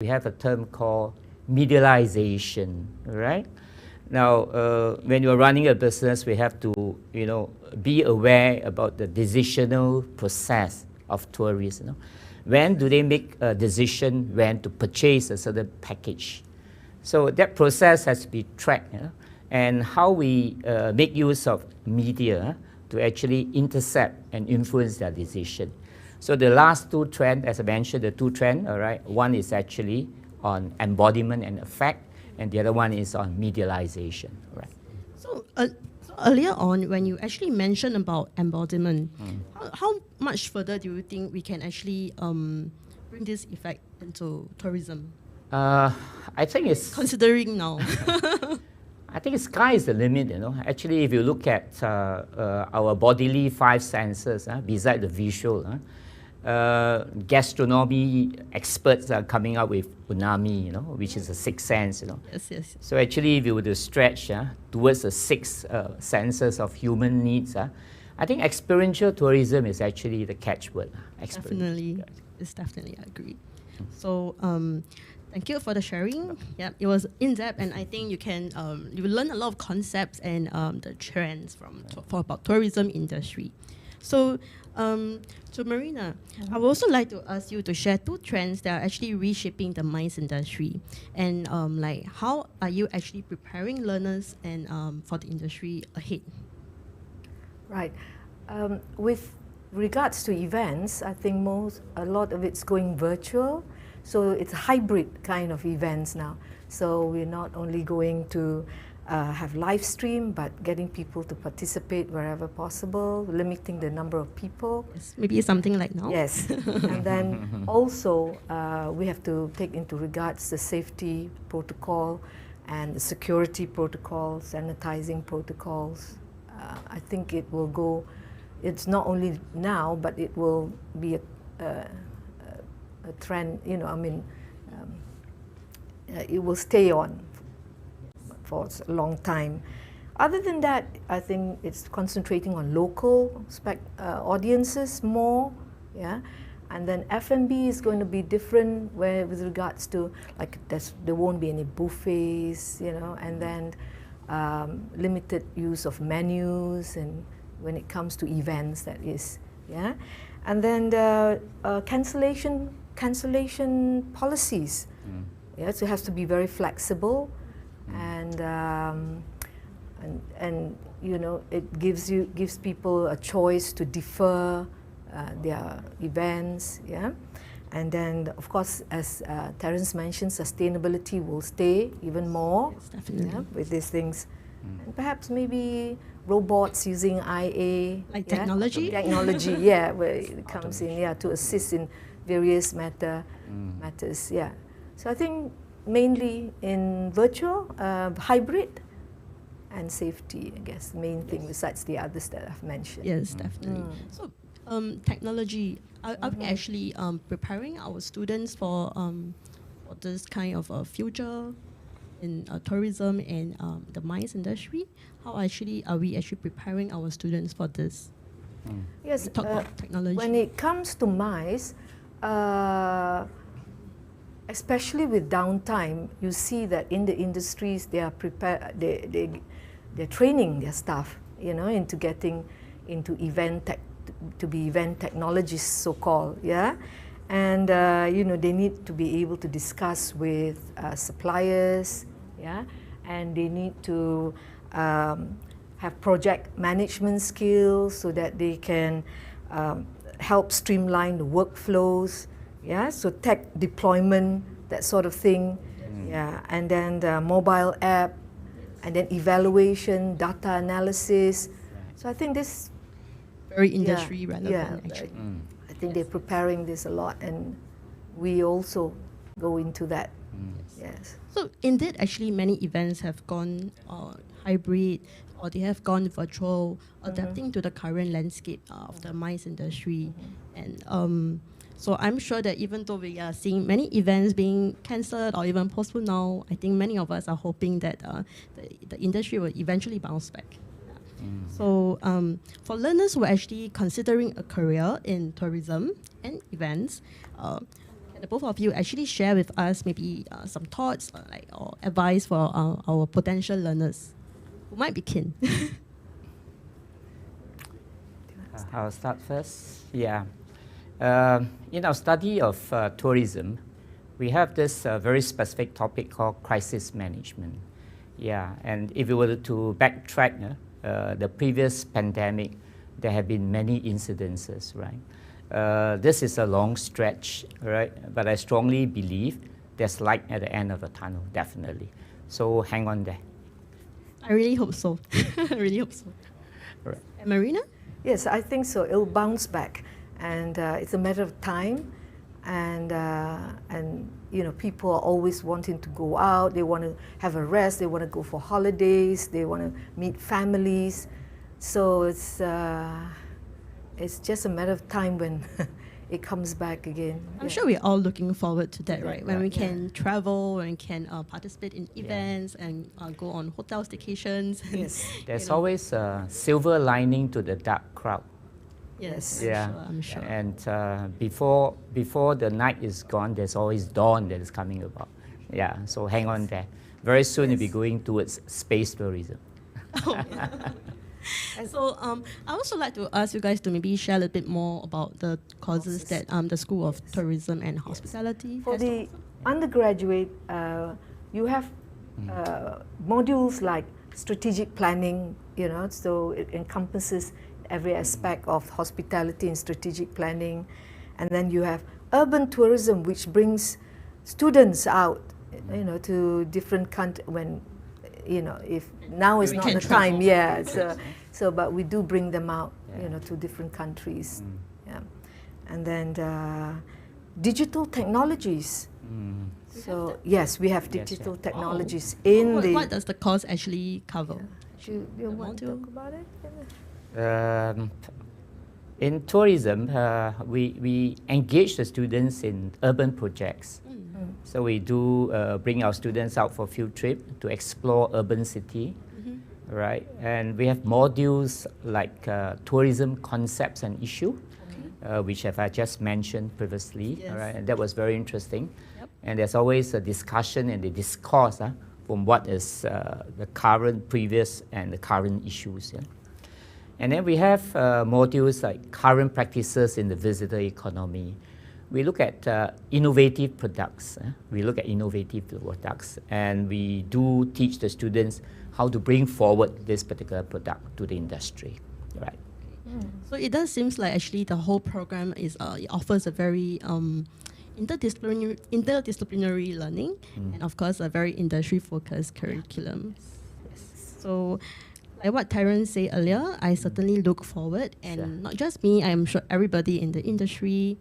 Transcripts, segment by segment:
We have a term called medialization, right? Now, when you're running a business, we have to, be aware about the decisional process of tourists. When do they make a decision when to purchase a certain package? So that process has to be tracked, and how we make use of media to actually intercept and influence their decision. So the last two trends, as I mentioned, the two trends, all right, one is actually on embodiment and effect, and the other one is on medialization, right? So earlier on, when you actually mentioned about embodiment, how much further do you think we can actually bring this effect into tourism? I think it's Considering now. I think the sky is the limit, Actually, if you look at our bodily five senses, beside the visual, gastronomy experts are coming up with unami, which is a sixth sense, Yes. So actually, if you were to stretch towards the six senses of human needs, I think experiential tourism is actually the catchword. Definitely, it's definitely agreed. So thank you for the sharing. Yeah, it was in depth, and I think you can you will learn a lot of concepts and the trends for about tourism industry. So to Marina, I would also like to ask you to share two trends that are actually reshaping the MICE industry, and like how are you actually preparing learners and for the industry ahead? Right. With regards to events, I think a lot of it's going virtual. So it's hybrid kind of events now. So we're not only going to have live stream, but getting people to participate wherever possible, limiting the number of people. Yes, maybe something like now. Yes. And then also we have to take into regards the safety protocol and the security protocol, sanitizing protocols. I think it will go, it's not only now, but it will be a trend, it will stay on for a long time. Other than that, I think it's concentrating on local audiences more, yeah. And then F&B is going to be different, where with regards to there won't be any buffets, and then limited use of menus, and when it comes to events, that is, yeah. And then the cancellation policies. Yeah, so it has to be very flexible, and it gives people a choice to defer their events. Yeah, and then of course, as Terence mentioned, sustainability will stay even more. Yes, definitely. Yeah, with these things, and perhaps maybe robots using IA, Like technology? Technology, yeah, where it comes in, yeah, to assist in various matters, yeah. So I think mainly in virtual, hybrid, and safety, I guess, the main thing besides the others that I've mentioned. Yes, definitely. So technology, are we actually preparing our students for this kind of future in tourism and the MICE industry? How are we actually preparing our students for this? Yes, Talk about technology. when it comes to MICE, especially with downtime, you see that in the industries they are they're training their staff, into getting into to be event technologists, so-called, yeah. And they need to be able to discuss with suppliers, yeah, and they need to have project management skills so that they can help streamline the workflows, yeah. So tech deployment, that sort of thing, yeah. And then the mobile app, and then evaluation, data analysis. So I think this Very industry relevant, yeah, actually. I think they're preparing this a lot, and we also go into that. Yes. So indeed, actually, many events have gone hybrid, or they have gone virtual, adapting to the current landscape of the MICE industry. And so I'm sure that even though we are seeing many events being cancelled or even postponed now, I think many of us are hoping that the industry will eventually bounce back. So for learners who are actually considering a career in tourism and events, Can the both of you actually share with us maybe some thoughts or advice for our potential learners who might be keen? I'll start first. Yeah. In our study of tourism, we have this very specific topic called crisis management. Yeah, and if you were to backtrack the previous pandemic, there have been many incidences, right? This is a long stretch, right? But I strongly believe there's light at the end of the tunnel, definitely. So hang on there. I really hope so. I really hope so. Right. And Marina? Yes, I think so. It'll bounce back, and it's a matter of time. And you know, people are always wanting to go out. They want to have a rest. They want to go for holidays. They want to meet families. So it's just a matter of time when it comes back again. I'm sure we're all looking forward to that, right? When we Yeah. can travel, when we can participate in events and go on hotel staycations. Yes. There's always a silver lining to the dark cloud. Yes, Yeah, I'm sure. And before the night is gone, there's always dawn that is coming about. Yeah, so hang on there. Very soon you'll be going towards space tourism. So I also like to ask you guys to maybe share a little bit more about the courses that the School of Tourism and Hospitality For has to the offer. undergraduate, you have modules like strategic planning, you know, so it encompasses every aspect of hospitality and strategic planning. And then you have urban tourism, which brings students out, you know, to different countries when, you know, if now is We not can the travel. time, yeah. So, but we do bring them out, you know, to different countries. Yeah. And then digital technologies. So yes, we have digital technologies in What, the. what does the course actually cover? You want to module? talk about it? In tourism, we engage the students in urban projects. So we do bring our students out for field trip to explore urban city, right? And we have modules like tourism concepts and issue, which I just mentioned previously, Yes. right? And that was very interesting. Yep. And there's always a discussion and the discourse from what is the current, previous, and the current issues. Yeah? And then we have modules like current practices in the visitor economy. We look at innovative products. We look at innovative products, and we do teach the students how to bring forward this particular product to the industry, right? So it does seem like actually the whole program is it offers a very interdisciplinary learning, and of course a very industry-focused curriculum. So, like what Terence said earlier, I certainly look forward, and not just me, I am sure everybody in the industry,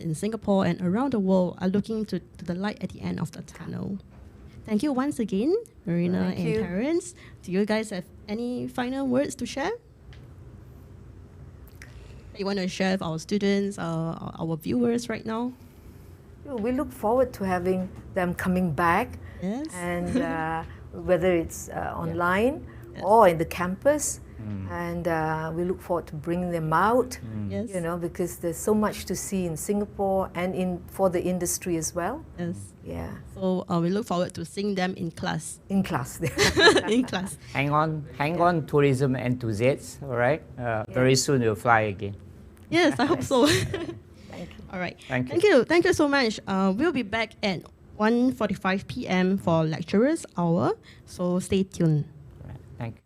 in Singapore and around the world are looking to the light at the end of the tunnel. Thank you once again, Marina Thank and you. Terence. Do you guys have any final words to share? You want to share with our students, our viewers right now? We look forward to having them coming back, Yes. and whether it's online or in the campus, and we look forward to bringing them out. Yes. You know, because there's so much to see in Singapore and for the industry as well. Yes. Yeah, So we look forward to seeing them in class. in class. In class. Hang on, tourism enthusiasts, all right? Very soon we'll fly again. Yes, I hope so. Thank you. All right. Thank Thank you so much. We'll be back at 1:45 p.m. for lecturers hour. So stay tuned. Right. Thank you.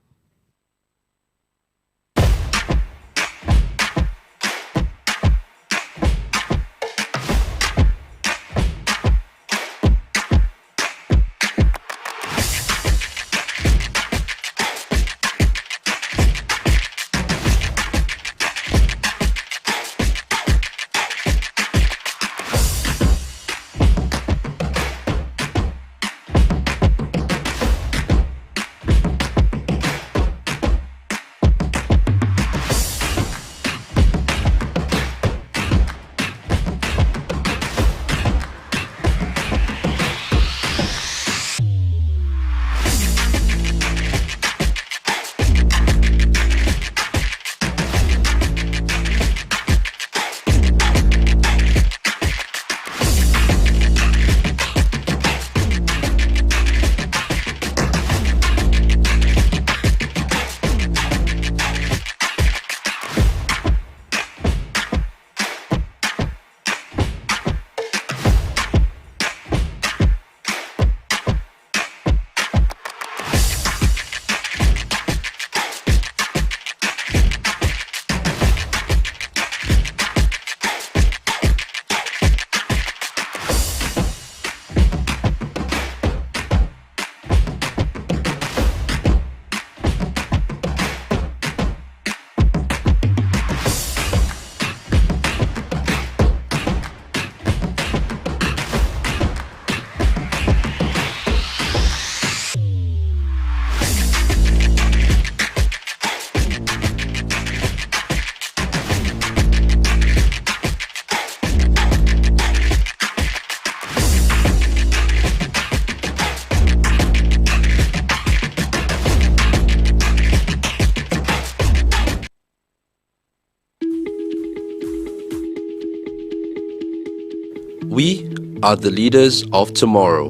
We are the leaders of tomorrow.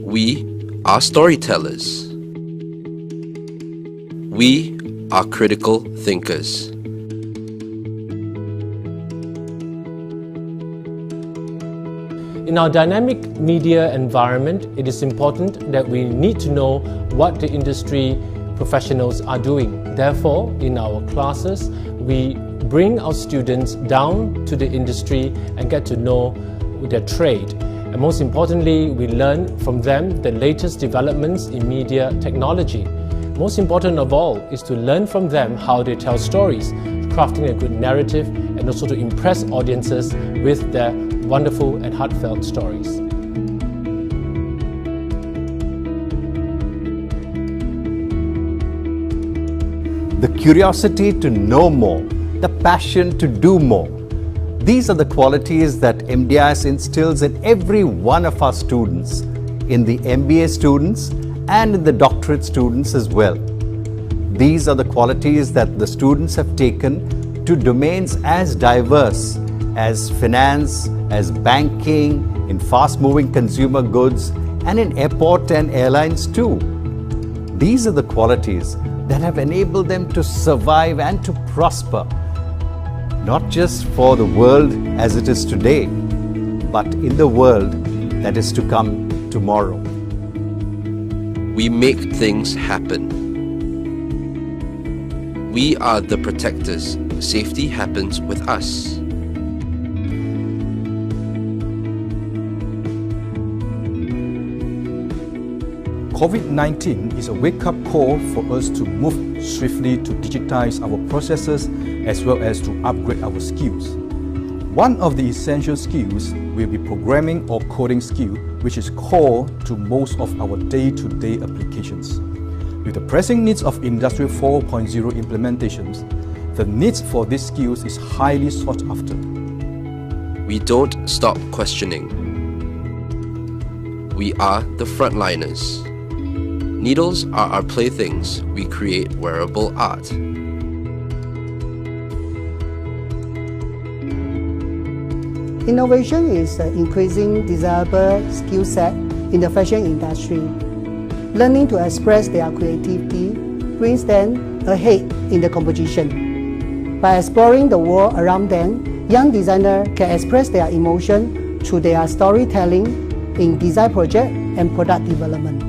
We are storytellers. We are critical thinkers. In our dynamic media environment, it is important that we need to know what the industry professionals are doing. Therefore, in our classes, we bring our students down to the industry and get to know their trade. And most importantly, we learn from them the latest developments in media technology. Most important of all is to learn from them how they tell stories, crafting a good narrative, and also to impress audiences with their wonderful and heartfelt stories. The curiosity to know more, the passion to do more. These are the qualities that MDIS instills in every one of our students, in the MBA students and in the doctorate students as well. These are the qualities that the students have taken to domains as diverse as finance, as banking, in fast-moving consumer goods, and in airport and airlines too. These are the qualities that have enabled them to survive and to prosper, not just for the world as it is today, but in the world that is to come tomorrow. We make things happen. We are the protectors. Safety happens with us. COVID-19 is a wake-up call for us to move swiftly to digitize our processes as well as to upgrade our skills. One of the essential skills will be programming or coding skill, which is core to most of our day-to-day applications. With the pressing needs of Industry 4.0 implementations, the needs for these skills is highly sought after. We don't stop questioning. We are the frontliners. Needles are our playthings. We create wearable art. Innovation is an increasing desirable skill set in the fashion industry. Learning to express their creativity brings them ahead in the competition. By exploring the world around them, young designers can express their emotion through their storytelling in design project and product development.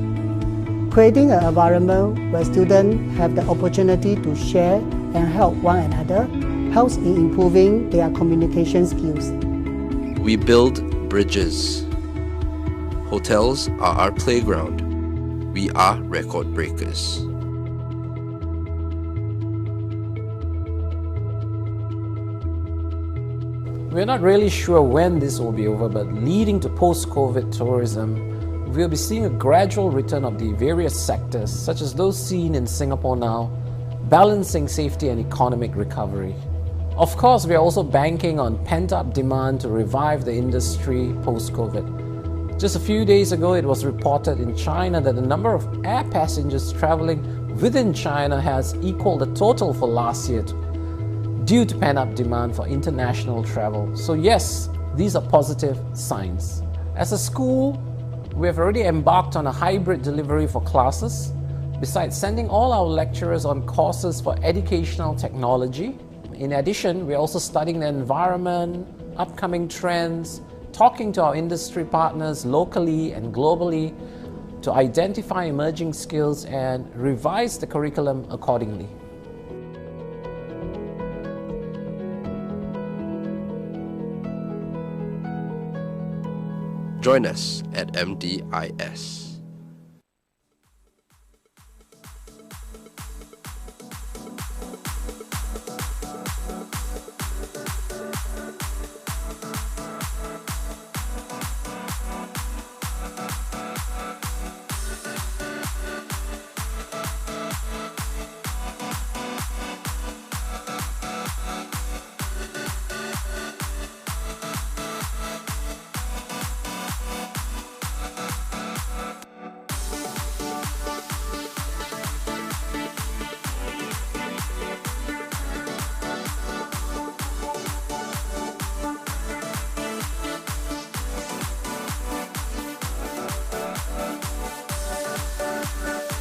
Creating an environment where students have the opportunity to share and help one another helps in improving their communication skills. We build bridges. Hotels are our playground. We are record breakers. We're not really sure when this will be over, but leading to post-COVID tourism, we'll be seeing a gradual return of the various sectors, such as those seen in Singapore now, balancing safety and economic recovery. Of course, we are also banking on pent-up demand to revive the industry post-COVID. Just a few days ago, it was reported in China that the number of air passengers traveling within China has equaled the total for last year due to pent-up demand for international travel. So yes, these are positive signs. As a school, we have already embarked on a hybrid delivery for classes. Besides sending all our lecturers on courses for educational technology, in addition, we're also studying the environment, upcoming trends, talking to our industry partners locally and globally to identify emerging skills and revise the curriculum accordingly. Join us at MDIS.